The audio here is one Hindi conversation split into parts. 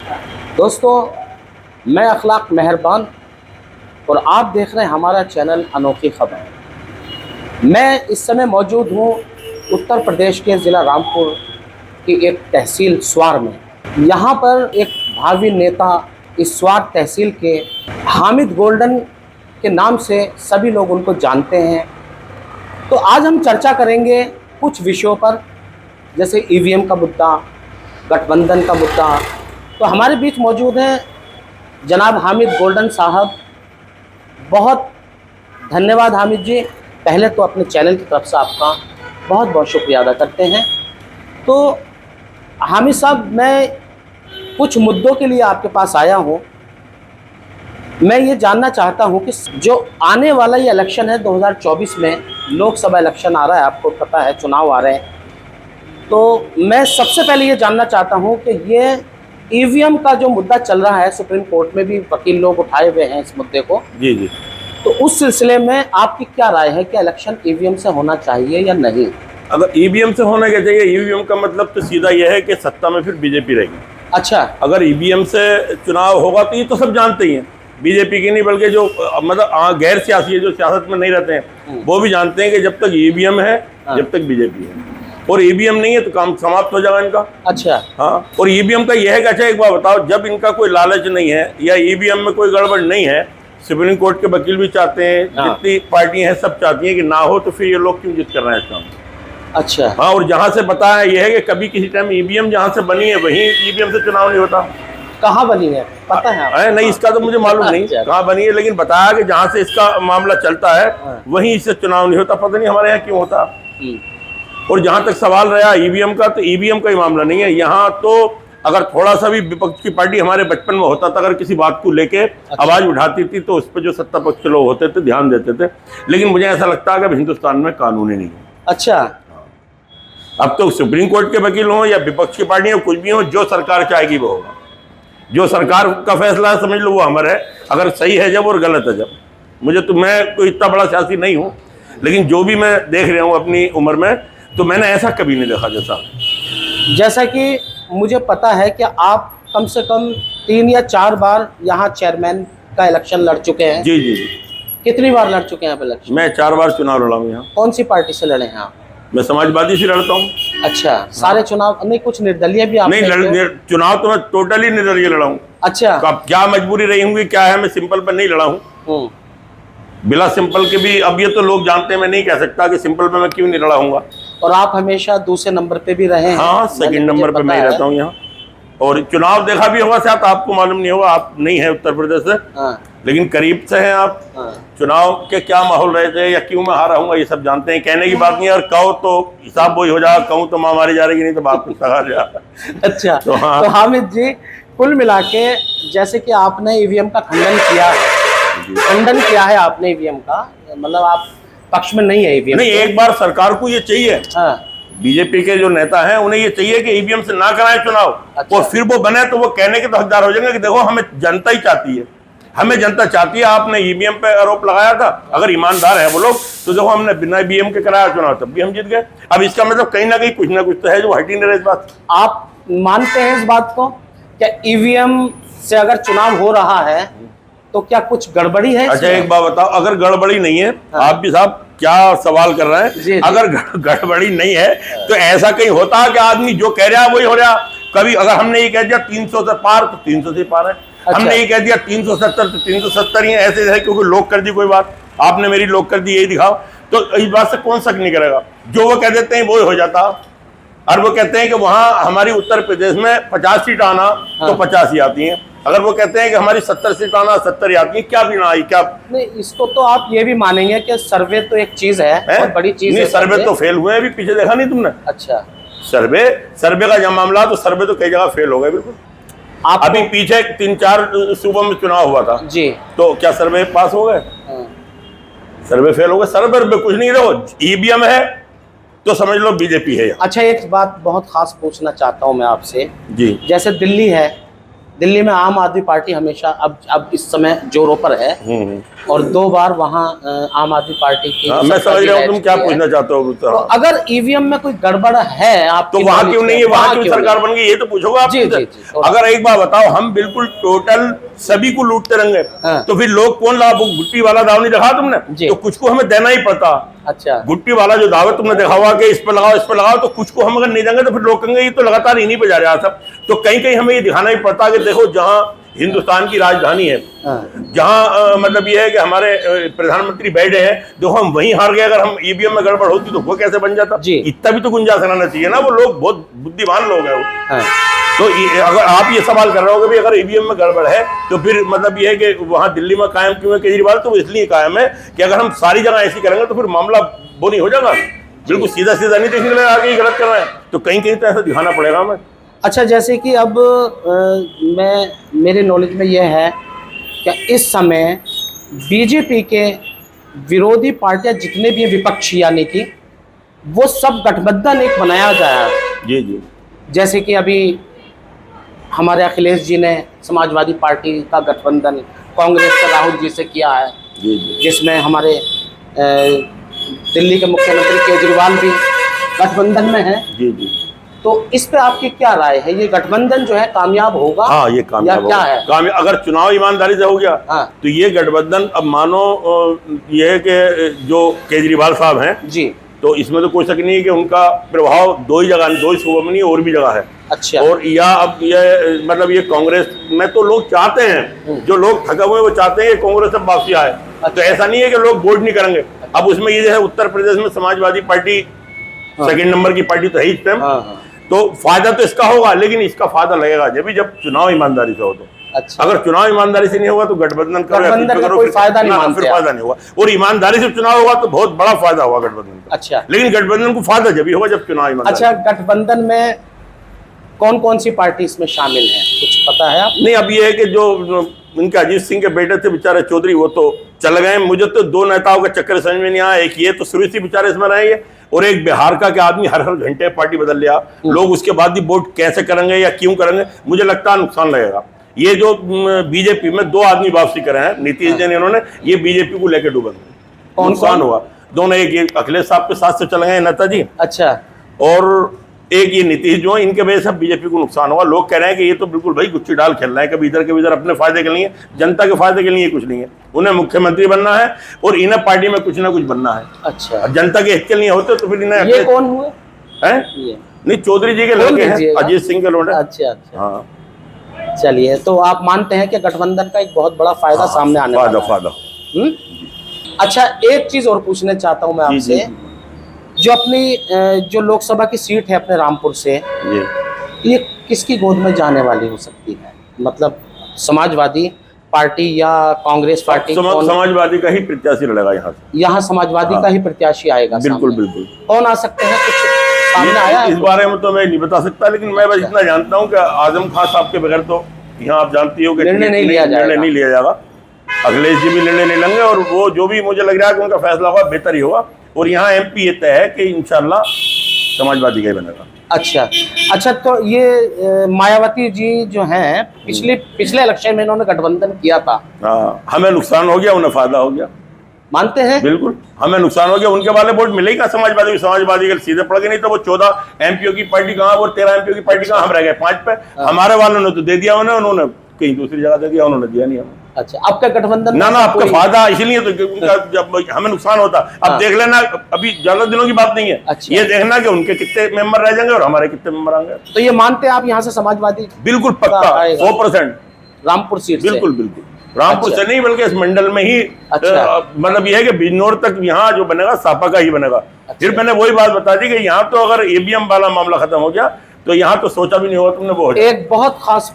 दोस्तों, मैं अखलाक मेहरबान और आप देख रहे हैं हमारा चैनल अनोखी खबर। मैं इस समय मौजूद हूँ उत्तर प्रदेश के ज़िला रामपुर की एक तहसील स्वार में। यहाँ पर एक भावी नेता, इस स्वार तहसील के हामिद गोल्डन के नाम से सभी लोग उनको जानते हैं। तो आज हम चर्चा करेंगे कुछ विषयों पर, जैसे ईवीएम का मुद्दा, गठबंधन का मुद्दा। तो हमारे बीच मौजूद हैं जनाब हामिद गोल्डन साहब। बहुत धन्यवाद हामिद जी, पहले तो अपने चैनल की तरफ से आपका बहुत बहुत शुक्रिया अदा करते हैं। तो हामिद साहब, मैं कुछ मुद्दों के लिए आपके पास आया हूँ। मैं ये जानना चाहता हूँ कि जो आने वाला ये इलेक्शन है 2024 में, लोकसभा इलेक्शन आ रहा है, आपको पता है चुनाव आ रहे हैं। तो मैं सबसे पहले ये जानना चाहता हूँ कि ये ईवीएम का जो मुद्दा चल रहा है, सुप्रीम कोर्ट में भी वकील लोग उठाए हुए हैं इस मुद्दे को। जी जी। तो उस सिलसिले में आपकी क्या राय है कि इलेक्शन ईवीएम से होना चाहिए या नहीं? अगर ईवीएम से होना क्या चाहिए, ईवीएम का मतलब तो सीधा यह है कि सत्ता में फिर बीजेपी रहेगी। अच्छा, अगर ईवीएम से चुनाव होगा तो ये तो सब जानते ही हैं, बीजेपी की नहीं बल्कि जो मतलब गैर सियासी है, जो सियासत में नहीं रहते हैं, वो भी जानते हैं कि जब तक ईवीएम है जब तक बीजेपी है, और ईवीएम नहीं है तो काम समाप्त हो जाएगा इनका। अच्छा। हाँ, और ईवीएम का यह है कि अच्छा एक बार बताओ, जब इनका कोई लालच नहीं है या ईवीएम में कोई गड़बड़ नहीं है, सुप्रीम कोर्ट के वकील भी चाहते हैं, जितनी पार्टियां हैं सब चाहती हैं कि ना हो, तो फिर ये लोग क्यों जिद कर रहे हैं इस काम? अच्छा। हाँ, और जहाँ से पता है यह है कि कभी किसी टाइम ईवीएम जहाँ से बनी है वहीं ईवीएम से चुनाव नहीं होता। कहाँ बनी है पता है आपको? नहीं, इसका तो मुझे मालूम नहीं कहाँ बनी है, लेकिन बताया कि जहाँ से इसका मामला चलता है वहीं इससे चुनाव नहीं होता। पता नहीं हमारे यहाँ क्यों होता। और जहाँ तक सवाल रहा ईवीएम का, तो ईवीएम का ही मामला नहीं है यहाँ। तो अगर थोड़ा सा भी विपक्ष की पार्टी हमारे बचपन में होता था, अगर किसी बात को लेके आवाज उठाती थी, तो उस पर जो सत्ता पक्ष के लोग होते थे ध्यान देते थे। लेकिन मुझे ऐसा लगता है कि हिंदुस्तान में कानून ही नहीं है। अच्छा। अब तो सुप्रीम कोर्ट के वकील हों या विपक्ष की पार्टी हो, कुछ भी हो, जो सरकार चाहेगी वो होगा। जो सरकार का फैसला है समझ लो वो हमारा है, अगर सही है जब और गलत है जब। मुझे तो, मैं कोई इतना बड़ा सियासी नहीं हूँ, लेकिन जो भी मैं देख रहा हूँ अपनी उम्र में, तो मैंने ऐसा कभी नहीं देखा। जैसा कि मुझे पता है कि आप कम से कम 3 या 4 बार यहाँ चेयरमैन का इलेक्शन लड़ चुके हैं। जी जी जी। कितनी बार लड़ चुके हैं आप इलेक्शन? मैं 4 बार चुनाव लड़ा हूँ यहाँ। कौन सी पार्टी से लड़े हैं आप? मैं समाजवादी से लड़ता हूँ। अच्छा, सारे चुनाव नहीं, कुछ निर्दलीय भी आप? नहीं, चुनाव तो मैं टोटली निर्दलीय लड़ा हूँ। अच्छा। तो अब क्या मजबूरी रही होंगी, क्या है, मैं सिंपल पर नहीं लड़ा हूँ। बिना सिंपल के भी, अब ये तो लोग जानते हैं, मैं नहीं कह सकता कि सिंपल पे मैं क्यों नहीं लड़ा हूँगा। और आप हमेशा दूसरे नंबर पे भी रहे हैं? हाँ, सेकंड नंबर पे मैं रहता हूँ यहाँ। और चुनाव देखा भी होगा शायद, आपको मालूम नहीं होगा, आप नहीं है उत्तर प्रदेश से। लेकिन करीब से हैं आप। चुनाव के क्या माहौल रहे थे या क्यों मैं हारा हूँ ये सब जानते हैं। कहने की बात नहीं है, और कहो तो हिसाब वही हो जाएगा, कहूँ तो माँ मारी जा रही, नहीं तो बाप कुछ हार जाएगा। अच्छा। तो हाँ, तो हामिद जी, कुल मिला के जैसे कि आपने ईवीएम का खंडन किया है आपने ईवीएम का, मतलब आप पक्ष में नहीं है ईवीएम? नहीं, एक बार सरकार को ये चाहिए, बीजेपी के जो नेता हैं उन्हें ये चाहिए कि ईवीएम से ना कराएं चुनाव। अच्छा। और फिर वो बने तो वो कहने के तो हकदार हो जाएंगे कि देखो हमें जनता ही चाहती है, हमें जनता चाहती है। आपने ईवीएम पे आरोप लगाया था, अगर ईमानदार है वो लोग, तो देखो हमने बिना ईवीएम के कराया चुनाव, तब भी हम जीत गए। अब इसका मतलब कहीं ना कहीं कुछ ना कुछ तो है जो हट ही नहीं रहा इस बात। आप मानते हैं इस बात को, क्या ईवीएम से अगर चुनाव हो रहा है तो क्या कुछ गड़बड़ी है? अच्छा, एक बात बताओ, अगर गड़बड़ी नहीं है, आप भी साहब क्या सवाल कर रहे हैं? जी। अगर गड़बड़ी नहीं है तो ऐसा कहीं होता है कि आदमी जो कह रहा है वही हो रहा। कभी अगर हमने ये कह दिया 300 से पार, तो 300 से पार है। अच्छा। हमने ये कह दिया 370 तो 370 ही है, ऐसे है, क्योंकि लोग कर दी कोई बात, आपने मेरी लोग कर दी, यही दिखाओ। तो इस बात से कौन शक नहीं करेगा, जो वो कह देते हैं वो हो जाता। और वो कहते हैं कि वहाँ हमारी उत्तर प्रदेश में 50 सीट आना, तो 50 ही आती हैं। अगर वो कहते हैं कि हमारी 70 सीट आना, 70 आती है, क्या भी ना आई, क्या नहीं? इसको तो आप ये भी मानेंगे कि सर्वे तो एक चीज है, बहुत बड़ी चीज है। सर्वे तो फेल हुए हैं, अभी पीछे देखा नहीं तुमने? अच्छा। सर्वे का जब मामला, तो सर्वे तो कई जगह फेल हो गए बिल्कुल। आप अभी पीछे 3-4 सूबों में चुनाव हुआ था जी, तो क्या सर्वे पास हो गए? सर्वे फेल हो गए। सर्वे में कुछ नहीं, रहो ईवीएम है तो समझ लो बीजेपी है। अच्छा, एक बात बहुत खास पूछना चाहता हूँ मैं आपसे जी। जैसे दिल्ली है, दिल्ली में आम आदमी पार्टी हमेशा अब इस समय जोरों पर है और 2 बार वहाँ आम आदमी पार्टी की मैं समझ रहा हूँ तुम क्या पूछना चाहते हो। तो अगर ईवीएम में कोई गड़बड़ है आप तो वहाँ क्यों नहीं है, वहाँ क्यों सरकार बन गई, ये तो पूछोगे आप। अगर एक बार बताओ, हम बिल्कुल टोटल सभी को लूटते रहेंगे तो फिर लोग कौन लाभ, गुट्टी वाला दाव नहीं देखा तुमने, तो कुछ को हमें देना ही पड़ता। अच्छा, गुट्टी वाला जो दावा तुमने देखा हुआ कि इस पर लगाओ इस पर लगाओ, तो कुछ को हम अगर नहीं देंगे तो फिर लोग कहेंगे ये तो लगातार इन्हीं पे जा रहा है सब। तो कहीं कहीं हमें ये दिखाना ही पड़ता कि देखो जहाँ हिंदुस्तान की राजधानी है, जहाँ मतलब ये है कि हमारे प्रधानमंत्री बैठे हैं, देखो हम वहीं हार गए। अगर हम ईवीएम में गड़बड़ होती तो वो कैसे बन जाता, इतना भी तो गुंजाइश रहना चाहिए ना। वो लोग बहुत बुद्धिमान लोग हैं वो। तो अगर आप ये सवाल कर रहे हो कि अगर ईवीएम में गड़बड़ है तो फिर मतलब ये है कि वहां दिल्ली में कायम क्यों है केजरीवाल, तो वो इसलिए कायम है कि अगर हम सारी जगह ऐसी करेंगे तो फिर मामला वो नहीं हो जाएगा, बिल्कुल सीधा सीधा नहीं देखने लगा आगे गलत कर रहे हैं, तो कहीं कहीं तो ऐसा दिखाना पड़ेगा हमें। अच्छा, जैसे कि अब मेरे नॉलेज में यह है कि इस समय बीजेपी के विरोधी पार्टियां जितने भी विपक्षी यानी कि वो सब गठबंधन एक बनाया जाए है। जी जी। जैसे कि अभी हमारे अखिलेश जी ने समाजवादी पार्टी का गठबंधन कांग्रेस के राहुल जी से किया है, जिसमें हमारे दिल्ली के मुख्यमंत्री केजरीवाल भी गठबंधन में हैं। जी जी। तो इस पे आपकी क्या राय है, ये गठबंधन जो है कामयाब होगा? हाँ, ये कामयाब क्या है कामयाब। अगर चुनाव ईमानदारी से हो गया तो ये गठबंधन, अब मानो ये है कि जो केजरीवाल साहब हैं जी, तो इसमें तो कोई शक नहीं है कि उनका प्रभाव 2 ही जगह, 2 ही सूबों में नहीं और भी जगह है। अच्छा। और या अब ये मतलब ये कांग्रेस में तो लोग चाहते हैं, जो लोग थके हुए वो चाहते हैं कि कांग्रेस अब वापसी आए। तो ऐसा नहीं है कि लोग वोट नहीं करेंगे। अब उसमें ये जो है उत्तर प्रदेश में समाजवादी पार्टी सेकंड नंबर की पार्टी तो है इस टाइम, तो फायदा तो इसका होगा, लेकिन इसका फायदा लगेगा जब चुनाव ईमानदारी से हो तो। अच्छा। अगर चुनाव ईमानदारी से नहीं होगा तो गठबंधन का कोई फायदा नहीं, फिर फायदा नहीं होगा। और ईमानदारी से चुनाव होगा तो बहुत बड़ा फायदा होगा गठबंधन का। अच्छा। लेकिन गठबंधन को फायदा जब ही होगा जब चुनाव ईमानदारी। अच्छा, गठबंधन में कौन कौन सी पार्टी इसमें शामिल है, कुछ पता है आप? नहीं, अब ये है कि जो इनके अजीत सिंह के बेटे थे बेचारे चौधरी, वो तो चल गए। मुझे तो 2 नेताओं का चक्कर समझ में नहीं आया। एक ये तो शुरू से बेचारे इसमें रहेंगे, और एक बिहार का कि आदमी हर घंटे पार्टी बदल लिया। लोग उसके बाद भी वोट कैसे करेंगे या क्यों करेंगे, मुझे लगता है नुकसान लगेगा। ये जो बीजेपी में 2 आदमी वापसी करे हैं नीतीश जी ने, इन्होंने ये बीजेपी को लेकर डूबे, नुकसान हुआ। दोनों, एक अखिलेश साहब के साथ से चल गए नेता जी। अच्छा। और एक ये नीतीश जो है, इनके वजह से बीजेपी को नुकसान हुआ। लोग कह रहे हैं कि ये तो बिल्कुल भाई गुच्ची डाल खेल रहे हैं, कभी इधर अपने फायदे के लिए, जनता के फायदे के लिए कुछ नहीं है। उन्हें मुख्यमंत्री बनना है और इन्हें पार्टी में कुछ ना कुछ बनना है। अच्छा। जनता के हित के लिए होते तो फिर इन्हें। ये कौन हुए हैं? नहीं, चौधरी जी के लड़के हैं, अजीत सिंह के लोटे। अच्छा अच्छा। हाँ, चलिए, तो आप मानते हैं कि गठबंधन का एक बहुत बड़ा फायदा सामने आने वाला है। फायदा। अच्छा, एक चीज और पूछना चाहता हूँ मैं आपसे, जो अपनी जो लोकसभा की सीट है अपने रामपुर से, ये किसकी गोद में जाने वाली हो सकती है? मतलब समाजवादी पार्टी या कांग्रेस पार्टी? समाजवादी का ही प्रत्याशी लड़ेगा यहाँ से। यहाँ समाजवादी का ही प्रत्याशी आएगा? बिल्कुल बिल्कुल। कौन आ सकते हैं, कुछ सामने आया? इस बारे में तो मैं नहीं बता सकता, लेकिन मैं बस इतना जानता हूँ कि आजम खान साहब के बगैर तो यहाँ आप जानती हो कि निर्णय नहीं लिया जाएगा। अखिलेश जी भी निर्णय नहीं लेंगे, और वो जो भी मुझे लग रहा है कि उनका फैसला होगा बेहतर ही होगा। और यहाँ एमपी ये तय है कि इंशाल्लाह समाजवादी का ही बनेगा। अच्छा अच्छा। तो ये मायावती जी जो हैं, पिछले इलेक्शन में इन्होंने गठबंधन किया था। हाँ, हमें नुकसान हो गया, उन्हें फायदा हो गया। मानते हैं? बिल्कुल, हमें नुकसान हो गया। उनके वाले वोट मिलेगा समाजवादी के सीधे पड़ गए, नहीं तो वो 14 एमपीओ की पार्टी कहाँ, वो 13 एमपीओ की पार्टी कहाँ, हम रह गए 5 पे। हमारे वालों ने तो दे दिया उन्होंने कहीं दूसरी जगह दे दिया, उन्होंने दिया नहीं हमें। अच्छा, आपका गठबंधन ना आपका फायदा, इसलिए तो उनका जब हमें नुकसान होता। अब देख लेना, अभी ज्यादा दिनों की बात नहीं है। अच्छा। ये देखना कि उनके कितने मेंबर रह जाएंगे और हमारे कितने मेंबर आएंगे। तो ये मानते हैं आप यहाँ से समाजवादी? बिल्कुल पक्का, 100%। रामपुर सीट? बिल्कुल बिल्कुल। रामपुर से नहीं, बल्कि इस मंडल में ही। मतलब ये है कि बिजनौर तक यहाँ जो बनेगा सापा का ही बनेगा। फिर मैंने वही बात बता दी कि यहाँ तो अगर ईवीएम वाला मामला खत्म हो गया तो यहाँ तो सोचा भी नहीं होगा तुमने। वो एक बहुत खास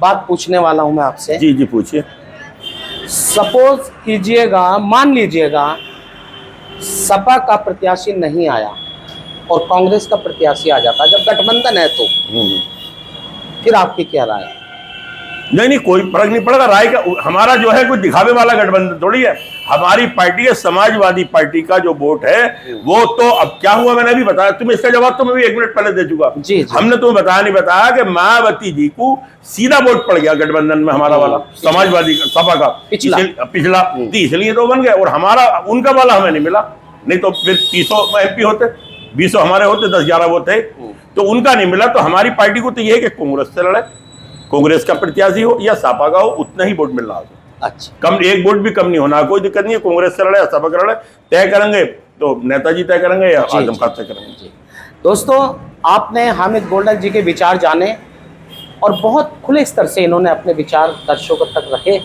बात पूछने वाला हूँ मैं आपसे। जी जी, पूछिए। सपोज कीजिएगा, मान लीजिएगा सपा का प्रत्याशी नहीं आया और कांग्रेस का प्रत्याशी आ जाता, जब गठबंधन है तो फिर आपकी क्या राय है? नहीं नहीं, कोई फर्क नहीं पड़ेगा। राय का हमारा जो है कोई दिखावे वाला गठबंधन थोड़ी है। हमारी पार्टी है समाजवादी पार्टी का जो वोट है वो तो, अब क्या हुआ मैंने अभी बताया, तुम्हें इसका जवाब तो मैं भी 1 मिनट पहले दे चुका। जी। हमने तुम्हें बताया नहीं बताया कि मायावती जी को सीधा वोट पड़ गया गठबंधन में, हमारा वाला समाजवादी सपा का पिछला, इसलिए तो बन गया। और हमारा उनका वाला हमें नहीं मिला, नहीं तो फिर 300 MP होते, 200 हमारे होते, 10-11 वो थे, तो उनका नहीं मिला। तो हमारी पार्टी को तो ये है कि कांग्रेस से लड़े, कांग्रेस का प्रत्याशी हो या सपा का हो, उतना ही वोट मिल रहा है। अच्छा, कम 1 वोट भी कम नहीं होना, कोई दिक्कत नहीं है। कांग्रेस से लड़े या सपा का लड़े, तय करेंगे तो नेताजी तय करेंगे या आजम खान तय करेंगे। जी दोस्तों, आपने हामिद गोल्डन जी के विचार जाने और बहुत खुले स्तर से इन्होंने अपने विचार दर्शकों तक रखे।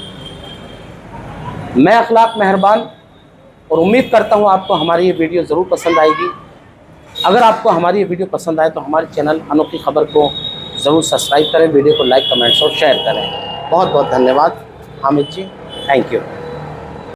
मैं अखलाक मेहरबान, और उम्मीद करता हूँ आपको हमारी ये वीडियो ज़रूर पसंद आएगी। अगर आपको हमारी ये वीडियो पसंद आए तो हमारे चैनल अनोखी खबर को ज़रूर सब्सक्राइब करें, वीडियो को लाइक, कमेंट्स और शेयर करें। बहुत बहुत धन्यवाद हामिद जी, थैंक यू।